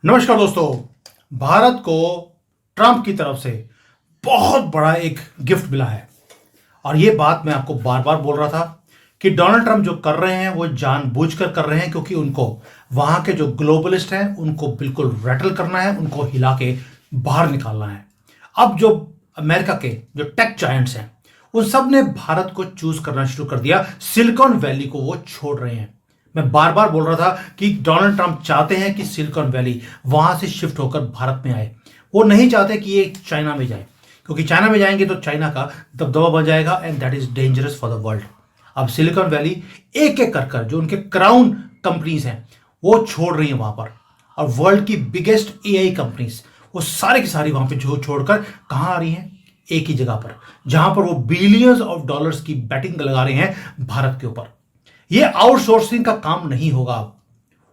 नमस्कार दोस्तों। भारत को ट्रंप की तरफ से बहुत बड़ा एक गिफ्ट मिला है और ये बात मैं आपको बार बार बोल रहा था कि डोनाल्ड ट्रंप जो कर रहे हैं वो जानबूझकर कर रहे हैं, क्योंकि उनको वहां के जो ग्लोबलिस्ट हैं उनको बिल्कुल रैटल करना है, उनको हिला के बाहर निकालना है। अब जो अमेरिका के जो टेक जायंट्स हैं उन सब ने भारत को चूज करना शुरू कर दिया, सिलिकॉन वैली को वो छोड़ रहे हैं। मैं बार बार बोल रहा था कि डोनाल्ड ट्रंप चाहते हैं कि सिलिकॉन वैली वहां से शिफ्ट होकर भारत में आए। वो नहीं चाहते कि ये चाइना में जाए, क्योंकि चाइना में जाएंगे तो चाइना का दबदबा बढ़ जाएगा and that is dangerous for the world. अब सिलिकॉन वैली एक एक कर जो उनके क्राउन कंपनीज हैं वो छोड़ रही हैं वहां पर, और वर्ल्ड की बिगेस्ट एआई कंपनीज वो सारी की सारी वहां पे छोड़कर कहां आ रही हैं? एक ही जगह पर, जहां पर वो बिलियंस ऑफ डॉलर्स की बैटिंग लगा रहे हैं भारत के ऊपर। ये आउटसोर्सिंग का काम नहीं होगा, अब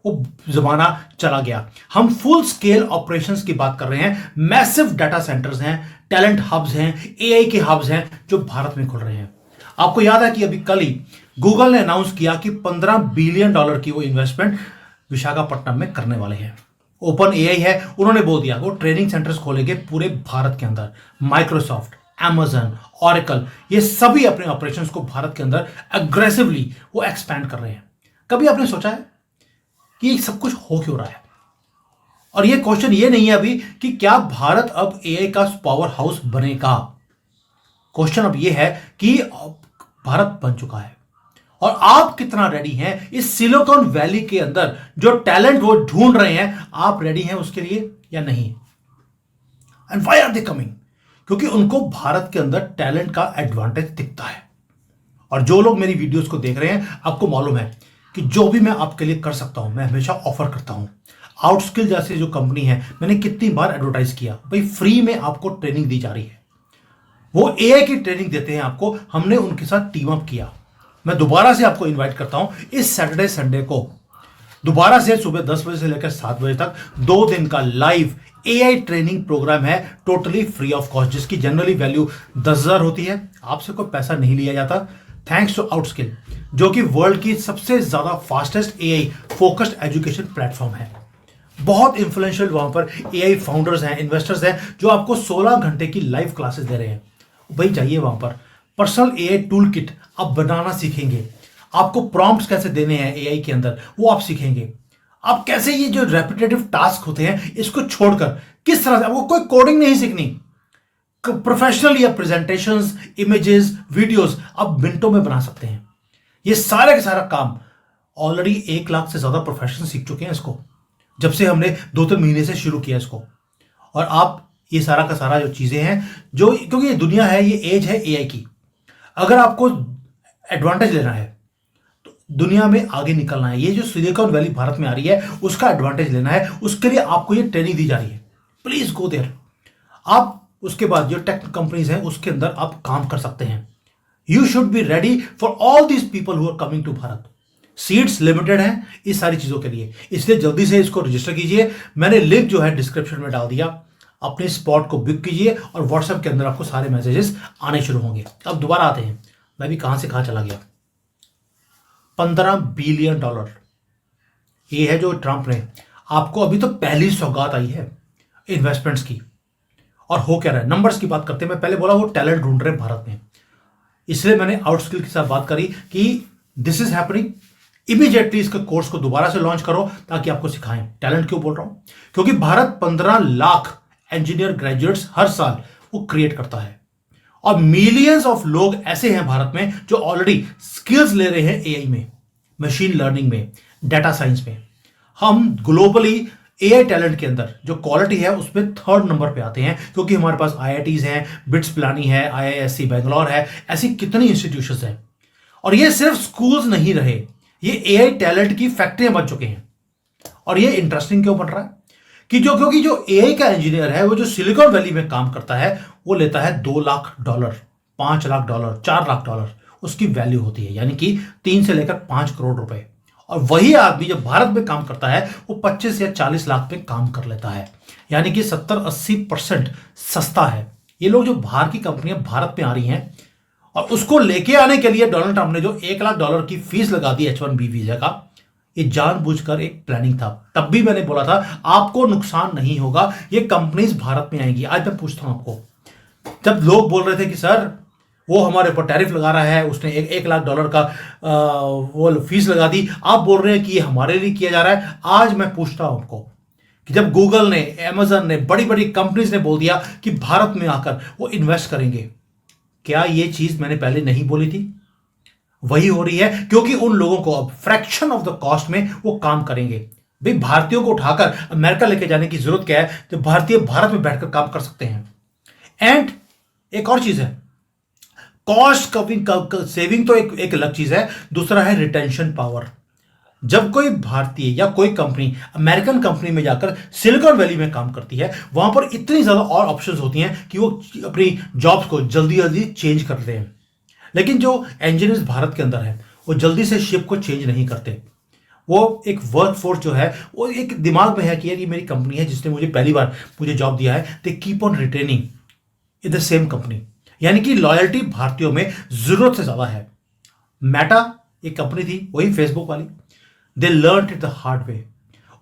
वो जमाना चला गया। हम फुल स्केल ऑपरेशंस की बात कर रहे हैं। मैसिव डाटा सेंटर्स हैं, टैलेंट हब्स हैं, एआई के हब्स हैं जो भारत में खुल रहे हैं। आपको याद है कि अभी कल ही गूगल ने अनाउंस किया कि $15 बिलियन की वो इन्वेस्टमेंट विशाखापट्टनम में करने वाले हैं। ओपन एआई है, उन्होंने बोल दिया वो ट्रेनिंग सेंटर्स खोलेंगे पूरे भारत के अंदर। माइक्रोसॉफ्ट, Amazon, Oracle, ये सभी अपने ऑपरेशंस को भारत के अंदर अग्रेसिवली वो एक्सपैंड कर रहे हैं। कभी आपने सोचा है कि ये सब कुछ हो क्यों रहा है? और ये क्वेश्चन ये नहीं है अभी कि क्या भारत अब एआई का पावर हाउस बनेगा। क्वेश्चन अब ये है कि भारत बन चुका है और आप कितना रेडी हैं इस सिलिकॉन वैली के अंदर जो टैलेंट वो ढूंढ रहे हैं, आप रेडी हैं उसके लिए या नहीं? And why are they coming? क्योंकि उनको भारत के अंदर टैलेंट का एडवांटेज दिखता है। और जो लोग मेरी वीडियोस को देख रहे हैं, आपको मालूम है कि जो भी मैं आपके लिए कर सकता हूं मैं हमेशा ऑफर करता हूं। आउटस्किल जैसी जो कंपनी है, मैंने कितनी बार एडवर्टाइज किया, भाई फ्री में आपको ट्रेनिंग दी जा रही है। वो एआई की ट्रेनिंग देते हैं आपको, हमने उनके साथ टीम अप किया। मैं दोबारा से आपको इन्वाइट करता हूं इस सैटरडे संडे को, दोबारा से सुबह 10 बजे से लेकर 7 बजे तक 2 दिन का लाइव एआई ट्रेनिंग प्रोग्राम है, टोटली फ्री ऑफ कॉस्ट, जिसकी जनरली वैल्यू 10,000 होती है। आपसे कोई पैसा नहीं लिया जाता, थैंक्स टू आउटस्किल, जो कि वर्ल्ड की सबसे ज्यादा fastest AI focused education platform है। बहुत इंफ्लुएंशियल वहां पर एआई फाउंडर्स हैं, इन्वेस्टर्स हैं, जो आपको 16 घंटे की लाइव क्लासेस दे रहे हैं। भाई जाइए वहां पर, पर्सनल एआई टूल किट आप बनाना सीखेंगे, आपको प्रॉम्प्ट्स कैसे देने हैं एआई के अंदर वो आप सीखेंगे। आप कैसे ये जो रेपिटेटिव टास्क होते हैं इसको छोड़कर किस तरह से, आपको कोई कोडिंग नहीं सीखनी, प्रोफेशनल या प्रेजेंटेशंस, इमेजेस, वीडियोस आप मिनटों में बना सकते हैं। ये सारे का सारा काम ऑलरेडी 1 लाख से ज्यादा प्रोफेशनल सीख चुके हैं इसको, जब से हमने 2-3 महीने से शुरू किया इसको। और आप ये सारा का सारा जो चीजें हैं, जो क्योंकि ये दुनिया है, ये एज है एआई की, अगर आपको एडवांटेज लेना है, दुनिया में आगे निकलना है, ये जो सिलिकॉन वैली भारत में आ रही है उसका एडवांटेज लेना है, उसके लिए आपको ये ट्रेनिंग दी जा रही है। Please go there. आप उसके बाद जो टेक कंपनीज हैं उसके अंदर आप काम कर सकते हैं। You should be ready for all these people who are coming to Bharat. Seats limited हैं इस सारी चीजों के लिए, इसलिए जल्दी से इसको रजिस्टर कीजिए। मैंने लिंक जो है डिस्क्रिप्शन में डाल दिया, अपने स्पॉट को बुक कीजिए और व्हाट्सएप के अंदर आपको सारे मैसेजेस आने शुरू होंगे। अब दोबारा आते हैं, मैं भी कहां से कहां चला गया। $15 बिलियन, ये है जो ट्रंप ने आपको, अभी तो पहली सौगात आई है इन्वेस्टमेंट्स की। और हो क्या रहा है, नंबर्स की बात करते हैं। मैं पहले बोला वो टैलेंट ढूंढ रहे हैं भारत में, इसलिए मैंने आउटस्किल के साथ बात करी कि दिस इज हैपनिंग, इमीडिएटली इसके कोर्स को दोबारा से लॉन्च करो ताकि आपको सिखाएं। टैलेंट क्यों बोल रहा हूं? क्योंकि भारत 15 लाख इंजीनियर ग्रेजुएट्स हर साल वो क्रिएट करता है, और मिलियंस ऑफ लोग ऐसे हैं भारत में जो ऑलरेडी स्किल्स ले रहे हैं एआई में, मशीन लर्निंग में, डाटा साइंस में। हम ग्लोबली एआई टैलेंट के अंदर जो क्वालिटी है उसमें 3rd नंबर पे आते हैं, क्योंकि हमारे पास आईआईटीज हैं, बिट्स पिलानी है, आईआईएससी बेंगलोर है, ऐसी कितनी इंस्टीट्यूशंस हैं। और ये सिर्फ स्कूल्स नहीं रहे, ये एआई टैलेंट की फैक्ट्रियां बन चुके हैं। और ये इंटरेस्टिंग क्यों बन रहा है कि क्योंकि जो एआई का इंजीनियर है वो जो सिलिकॉन वैली में काम करता है वो लेता है $2 लाख, $5 लाख, $4 लाख उसकी वैल्यू होती है, यानी कि 3 से लेकर 5 करोड़ रुपए। और वही आदमी जब भारत में काम करता है वो 25 या 40 लाख पे काम कर लेता है, यानी कि 70-80% सस्ता है। ये लोग जो बाहर की कंपनियां भारत में आ रही हैं, और उसको लेके आने के लिए डोनाल्ड ट्रंप ने जो $1 लाख की फीस लगा दी H1B वीजा का, ये जानबूझकर एक प्लानिंग था। तब भी मैंने बोला था आपको नुकसान नहीं होगा, ये कंपनीज भारत में आएंगी। आज मैं पूछता हूं आपको, जब लोग बोल रहे थे कि सर वो हमारे ऊपर टैरिफ लगा रहा है, उसने एक लाख डॉलर का वो फीस लगा दी, आप बोल रहे हैं कि ये हमारे लिए किया जा रहा है। आज मैं पूछता हूं आपको कि जब गूगल ने, अमेजन ने, बड़ी बड़ी कंपनीज ने बोल दिया कि भारत में आकर वो इन्वेस्ट करेंगे, क्या ये चीज मैंने पहले नहीं बोली थी? वही हो रही है, क्योंकि उन लोगों को अब फ्रैक्शन ऑफ द कॉस्ट में वो काम करेंगे। भाई भारतीयों को उठाकर अमेरिका लेके जाने की जरूरत क्या है, जब भारतीय भारत में बैठकर काम कर सकते हैं। एंड एक और चीज है, कॉस्ट कविंग सेविंग तो एक अलग चीज है, दूसरा है रिटेंशन पावर। जब कोई भारतीय या कोई कंपनी अमेरिकन कंपनी में जाकर सिलिकॉन वैली में काम करती है, वहां पर इतनी ज्यादा और ऑप्शंस होती हैं कि वो अपनी जॉब्स को जल्दी जल्दी चेंज करते हैं। लेकिन जो इंजीनियर्स भारत के अंदर है वो जल्दी से शिप को चेंज नहीं करते। वो एक वर्क फोर्स जो है वो एक दिमाग में है कि यार ये मेरी कंपनी है जिसने मुझे पहली बार मुझे जॉब दिया है, they keep on retaining in the same company. यानी कि लॉयल्टी भारतीयों में जरूरत से ज्यादा है। मेटा एक कंपनी थी, वही फेसबुक वाली, they learn it the hard way.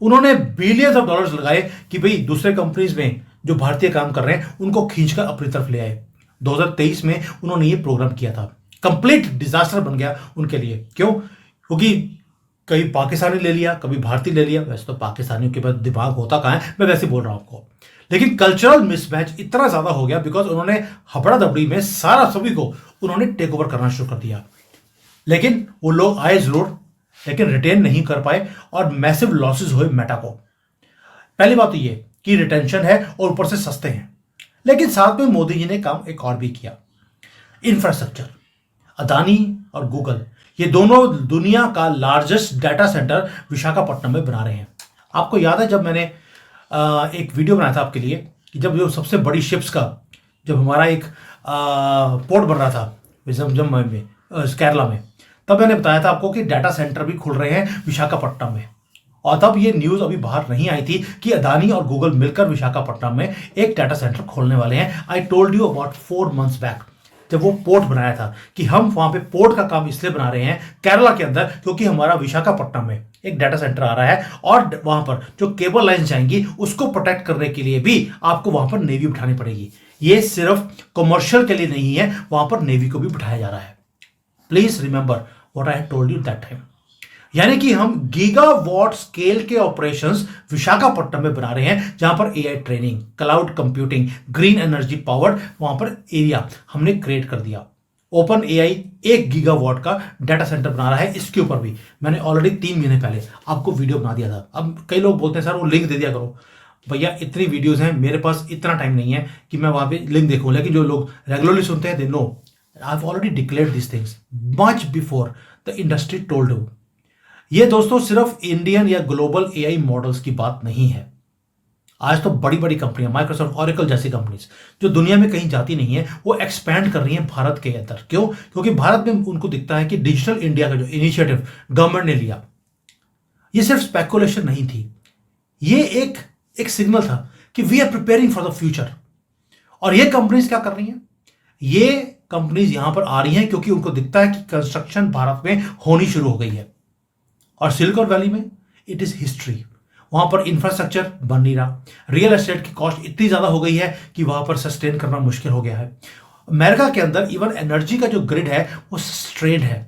उन्होंने बिलियंस ऑफ डॉलर्स लगाए कि भाई दूसरे कंपनीज में जो भारतीय काम कर रहे हैं उनको खींचकर अपनी तरफ ले आए। 2023 में उन्होंने ये प्रोग्राम किया था, कंप्लीट डिजास्टर बन गया उनके लिए। क्यों? क्योंकि कभी पाकिस्तानी ले लिया, कभी भारतीय ले लिया। वैसे तो पाकिस्तानियों के पास दिमाग होता कहां है, मैं वैसे बोल रहा हूं आपको। लेकिन कल्चरल मिसमैच इतना ज्यादा हो गया बिकॉज उन्होंने हबड़ा दबड़ी में सारा सभी को उन्होंने टेक ओवर करना शुरू कर दिया। लेकिन वो लोग आए जरूर, लेकिन रिटेन नहीं कर पाए और मैसिव लॉसेस हुए मेटा को। पहली बात तो ये कि रिटेंशन है और ऊपर से सस्ते हैं। लेकिन साथ में मोदी जी ने काम एक और भी किया, इंफ्रास्ट्रक्चर। अदानी और गूगल ये दोनों दुनिया का लार्जेस्ट डाटा सेंटर विशाखापट्टनम में बना रहे हैं। आपको याद है जब मैंने एक वीडियो बनाया था आपके लिए कि जब जो सबसे बड़ी शिप्स का जब हमारा एक पोर्ट बन रहा था जम में केरला में, तब मैंने बताया था आपको कि डाटा सेंटर भी खुल रहे हैं विशाखापट्टनम में। और तब ये न्यूज अभी बाहर नहीं आई थी कि अदानी और गूगल मिलकर विशाखापट्टनम में एक डाटा सेंटर खोलने वाले हैं। I told you about 4 months back, जब वो पोर्ट बनाया था, कि हम वहां पे पोर्ट का काम इसलिए बना रहे हैं केरला के अंदर क्योंकि हमारा विशाखापट्टनम में एक डाटा सेंटर आ रहा है और वहां पर जो केबल लाइन जाएंगी उसको प्रोटेक्ट करने के लिए भी आपको वहां पर नेवी बिठानी पड़ेगी। ये सिर्फ कमर्शियल के लिए नहीं है, वहां पर नेवी को भी बिठाया जा रहा है। Please remember what I told you that time. यानी कि हम गीगावाट स्केल के ऑपरेशंस विशाखापट्टनम में बना रहे हैं, जहां पर AI training, cloud computing, green energy powered वहां पर एरिया हमने क्रिएट कर दिया। ओपन एआई 1 गीगावाट का डाटा सेंटर बना रहा है। इसके ऊपर भी मैंने ऑलरेडी 3 महीने पहले आपको वीडियो बना दिया था। अब कई लोग बोलते हैं सर वो लिंक दे दिया करो। भैया इतनी वीडियोस हैं, मेरे पास इतना टाइम नहीं है कि मैं वहां पे लिंक देखूं। लेकिन जो लोग रेगुलरली सुनते हैं they know I have already declared this things much before the industry told you. ये दोस्तों सिर्फ इंडियन या ग्लोबल एआई मॉडल्स की बात नहीं है। आज तो बड़ी बड़ी कंपनियां, माइक्रोसॉफ्ट, ऑरेकल जैसी कंपनीज जो दुनिया में कहीं जाती नहीं है, वो एक्सपैंड कर रही हैं भारत के अंदर। क्यों? क्योंकि भारत में उनको दिखता है कि डिजिटल इंडिया का जो इनिशिएटिव गवर्नमेंट ने लिया, ये सिर्फ स्पेकुलेशन नहीं थी, ये एक सिग्नल था कि we are preparing for the future. और ये कंपनीज क्या कर रही हैं? ये कंपनीज यहां पर आ रही हैं क्योंकि उनको दिखता है कि कंस्ट्रक्शन भारत में होनी शुरू हो गई है। और सिलिकॉन वैली में इट इज हिस्ट्री। वहां पर इंफ्रास्ट्रक्चर बन नहीं रहा, रियल एस्टेट की कॉस्ट इतनी ज्यादा हो गई है कि वहां पर सस्टेन करना मुश्किल हो गया है। अमेरिका के अंदर इवन एनर्जी का जो ग्रिड है वो स्ट्रेन है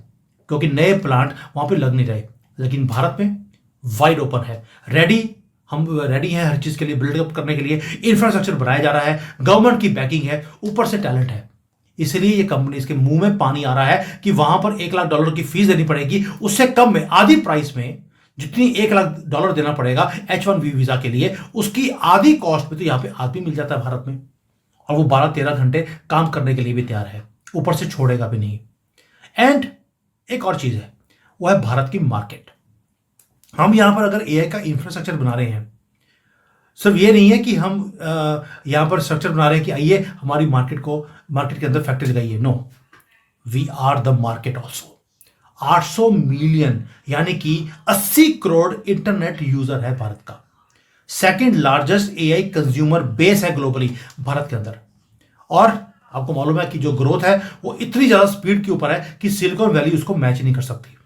क्योंकि नए प्लांट वहां पे लग नहीं रहे। लेकिन भारत में वाइड ओपन है, हम रेडी हैं हर चीज के लिए, बिल्डअप करने के लिए इंफ्रास्ट्रक्चर बनाया जा रहा है, गवर्नमेंट की बैकिंग है, ऊपर से टैलेंट है। इसलिए ये कंपनीज के मुंह में पानी आ रहा है कि वहां पर $1 लाख की फीस देनी पड़ेगी, उससे कम में, आधी प्राइस में, जितनी $1 लाख देना पड़ेगा H1B वीजा के लिए, उसकी आधी कॉस्ट में तो यहां पे आदमी मिल जाता है भारत में। और वो 12-13 घंटे काम करने के लिए भी तैयार है, ऊपर से छोड़ेगा भी नहीं। एंड एक और चीज है, वो है भारत की मार्केट। हम यहां पर अगर एआई का इंफ्रास्ट्रक्चर बना रहे हैं, सिर्फ ये नहीं है कि हम यहां पर स्ट्रक्चर बना रहे हैं कि आइए हमारी मार्केट के अंदर फैक्ट्री लगाइए। No, we are the market also. 800 million यानी कि 80 करोड़ इंटरनेट यूजर है भारत का। Second largest AI consumer base है ग्लोबली भारत के अंदर। और आपको मालूम है कि जो ग्रोथ है वो इतनी ज्यादा स्पीड के ऊपर है कि सिलिकॉन वैली उसको मैच नहीं कर सकती।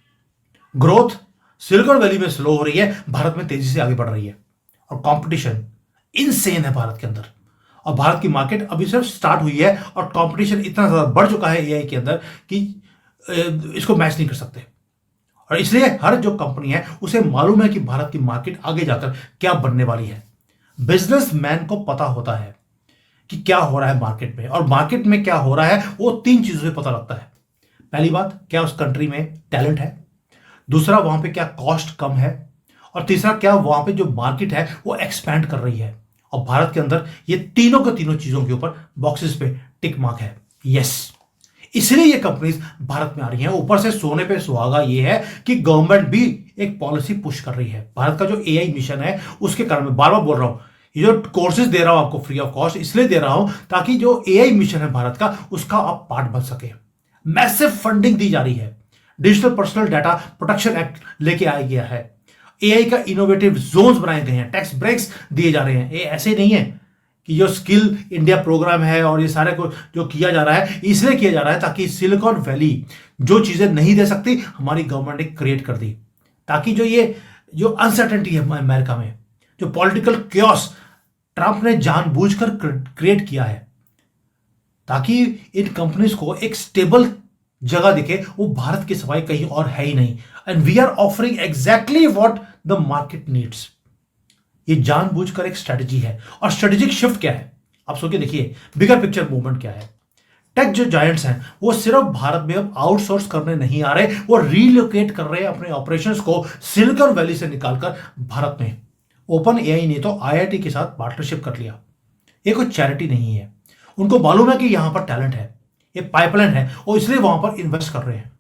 ग्रोथ सिलिकॉन वैली में स्लो हो रही है, भारत में तेजी से आगे बढ़ रही है। और कंपटीशन इनसेन है भारत के अंदर, और भारत की मार्केट अभी सिर्फ स्टार्ट हुई है और कंपटीशन इतना ज्यादा बढ़ चुका है एआई के अंदर कि इसको मैच नहीं कर सकते। और इसलिए हर जो कंपनी है उसे मालूम है कि भारत की मार्केट आगे जाकर क्या बनने वाली है। बिजनेसमैन को पता होता है कि क्या हो रहा है मार्केट में, और मार्केट में क्या हो रहा है वो 3 चीजों से पता लगता है। पहली बात, क्या उस कंट्री में टैलेंट है। दूसरा, वहां पे क्या कॉस्ट कम है। और तीसरा, क्या वहां पे जो मार्केट है वो एक्सपैंड कर रही है। और भारत के अंदर ये तीनों के तीनों चीजों के ऊपर बॉक्सेस पे टिक मार्क है। यस, इसलिए ये कंपनीज भारत में आ रही हैं। ऊपर से सोने पे सुहागा ये है कि गवर्नमेंट भी एक पॉलिसी पुश कर रही है। भारत का जो एआई मिशन है उसके कारण मैं बार बार बोल रहा हूं, ये जो कोर्सेज दे रहा हूं आपको फ्री ऑफ कॉस्ट इसलिए दे रहा हूं ताकि जो एआई मिशन है भारत का उसका आप पार्ट बन सके। मैसिव फंडिंग दी जा रही है। Digital personal data protection act लेके आया गया है। एआई का इनोवेटिव जोन्स बनाए गए हैं, टैक्स ब्रेक्स दिए जा रहे हैं। ये ऐसे नहीं है कि जो स्किल इंडिया प्रोग्राम है और ये सारे को जो किया जा रहा है इसलिए किया जा रहा है ताकि सिलिकॉन वैली जो चीजें नहीं दे सकती हमारी गवर्नमेंट ने क्रिएट कर दी, ताकि जो अनसर्टेनिटी है अमेरिका में, जो पॉलिटिकल क्योस ट्रंप ने जानबूझकर क्रिएट किया है, ताकि इन कंपनीज को एक स्टेबल जगह दिखे, वो भारत की सफाई कहीं और है ही नहीं। And we are offering exactly what the market needs. ये जानबूझकर एक स्ट्रेटजी है। और स्ट्रेटेजिक शिफ्ट क्या है आप सोच के देखिए, बिगर पिक्चर मूवमेंट क्या है। टेक जो जायंट्स हैं वो सिर्फ भारत में अब आउटसोर्स करने नहीं आ रहे, वो रीलोकेट कर रहे हैं अपने ऑपरेशंस को सिलिकॉन वैली से निकालकर भारत में। ओपन एआई ने तो आईआईटी के साथ पार्टनरशिप कर लिया। ये कोई चैरिटी नहीं है, उनको मालूम है कि यहां पर टैलेंट है, ये पाइपलाइन है, और इसलिए वहां पर इन्वेस्ट कर रहे हैं।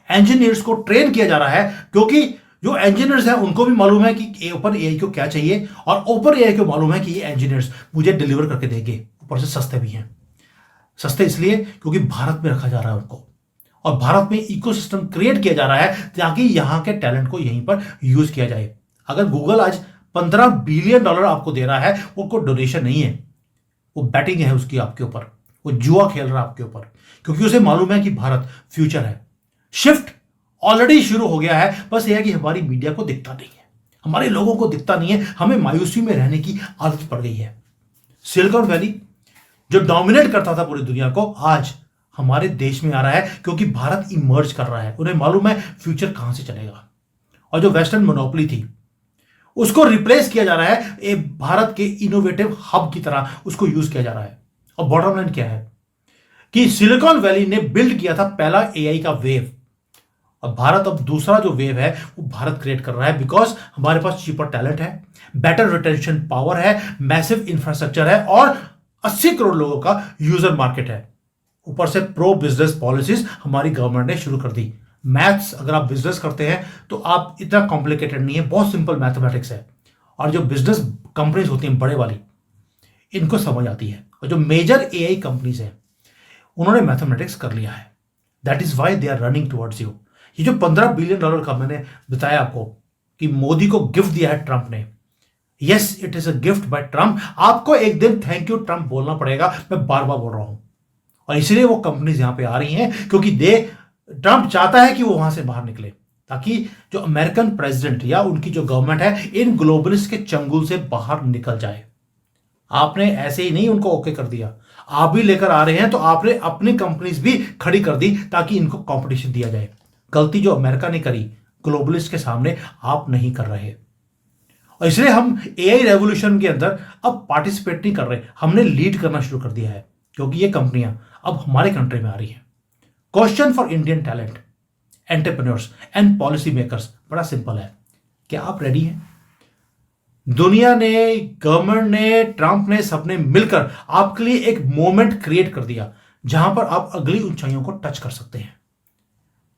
इंजीनियर्स को ट्रेन किया जा रहा है क्योंकि जो इंजीनियर्स हैं उनको भी मालूम है कि ओपन एआई को क्या चाहिए, और ओपन एआई को मालूम है कि ये इंजीनियर्स मुझे डिलीवर करके देंगे, ऊपर से सस्ते भी हैं। सस्ते इसलिए क्योंकि भारत में रखा जा रहा है उनको, और भारत में इकोसिस्टम क्रिएट किया जा रहा है ताकि यहां के टैलेंट को यहीं पर यूज किया जाए। अगर गूगल आज $15 बिलियन आपको दे रहा है, वो कोई डोनेशन नहीं है, वो बैटिंग है उसकी आपके ऊपर, वो जुआ खेल रहा है आपके ऊपर, क्योंकि उसे मालूम है कि भारत फ्यूचर है। शिफ्ट ऑलरेडी शुरू हो गया है, बस यह है कि हमारी मीडिया को दिखता नहीं है, हमारे लोगों को दिखता नहीं है, हमें मायूसी में रहने की आदत पड़ गई है। सिलिकॉन वैली जो डोमिनेट करता था पूरी दुनिया को, आज हमारे देश में आ रहा है क्योंकि भारत इमर्ज कर रहा है। उन्हें मालूम है फ्यूचर कहां से चलेगा, और जो वेस्टर्न मोनोपोली थी उसको रिप्लेस किया जा रहा है, एक भारत के इनोवेटिव हब की तरह उसको यूज किया जा रहा है। और बॉटम लाइन क्या है कि सिलिकॉन वैली ने बिल्ड किया था पहला एआई का वेव, अब भारत अब दूसरा जो वेव है वो भारत क्रिएट कर रहा है, बिकॉज हमारे पास चीपर टैलेंट है, बेटर रिटेंशन पावर है, मैसिव इंफ्रास्ट्रक्चर है, और 80 करोड़ लोगों का यूजर मार्केट है। ऊपर से प्रो बिजनेस पॉलिसीज हमारी गवर्नमेंट ने शुरू कर दी। मैथ्स अगर आप बिजनेस करते हैं तो आप इतना कॉम्प्लिकेटेड नहीं है, बहुत सिंपल मैथमेटिक्स है, और जो बिजनेस कंपनीज होती हैं बड़े वाली इनको समझ आती है, और जो मेजर एआई कंपनीज हैं उन्होंने मैथमेटिक्स कर लिया है। That is why they are running towards you. ये जो $15 बिलियन का मैंने बताया आपको कि मोदी को गिफ्ट दिया है ट्रंप ने, yes it is a gift bye Trump. आपको एक दिन थैंक यू ट्रंप बोलना पड़ेगा, मैं बार बार बोल रहा हूं। और इसलिए वो कंपनीज यहां पे आ रही हैं क्योंकि ट्रंप चाहता है कि वो वहां से बाहर निकले, ताकि जो अमेरिकन प्रेसिडेंट या उनकी जो गवर्नमेंट है इन ग्लोबलिस्ट के चंगुल से बाहर निकल जाए। आपने ऐसे ही नहीं उनको ओके कर दिया, आप भी लेकर आ रहे हैं, तो आपने अपनी कंपनीज भी खड़ी कर दी ताकि इनको कंपटीशन दिया जाए। गलती जो अमेरिका ने करी ग्लोबलिस्ट के सामने आप नहीं कर रहे, और इसलिए हम एआई रेवोल्यूशन के अंदर अब पार्टिसिपेट नहीं कर रहे, हमने लीड करना शुरू कर दिया है, क्योंकि ये कंपनियां अब हमारे कंट्री में आ रही हैं। Question for Indian talent, entrepreneurs and policy makers बड़ा सिंपल है, क्या आप रेडी हैं? दुनिया ने, गवर्नमेंट ने, ट्रंप ने, सबने मिलकर आपके लिए एक मोमेंट क्रिएट कर दिया जहां पर आप अगली ऊंचाइयों को टच कर सकते हैं।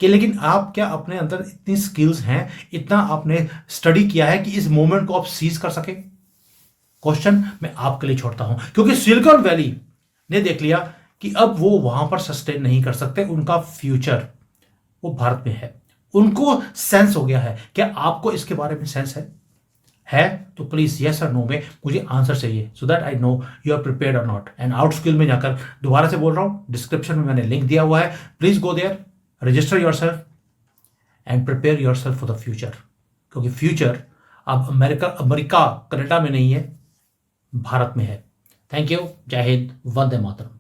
कि लेकिन आप क्या अपने अंदर इतनी स्किल्स हैं, इतना आपने स्टडी किया है कि इस मोमेंट को आप सीज कर सके? क्वेश्चन मैं आपके लिए छोड़ता हूं, क्योंकि सिलिकॉन वैली ने देख लिया कि अब वो वहां पर सस्टेन नहीं कर सकते, उनका फ्यूचर वो भारत में है। उनको सेंस हो गया है। क्या आपको इसके बारे में सेंस है तो प्लीज यस और नो में मुझे आंसर चाहिए, so that I know you are prepared और नॉट। एंड आउट स्किल में जाकर दोबारा से बोल रहा हूं, डिस्क्रिप्शन में मैंने लिंक दिया हुआ है, please go there, register yourself and prepare yourself for the future. क्योंकि फ्यूचर अब अमेरिका कनाडा में नहीं है, भारत में है। Thank you. जय हिंद। वंदे मातरम।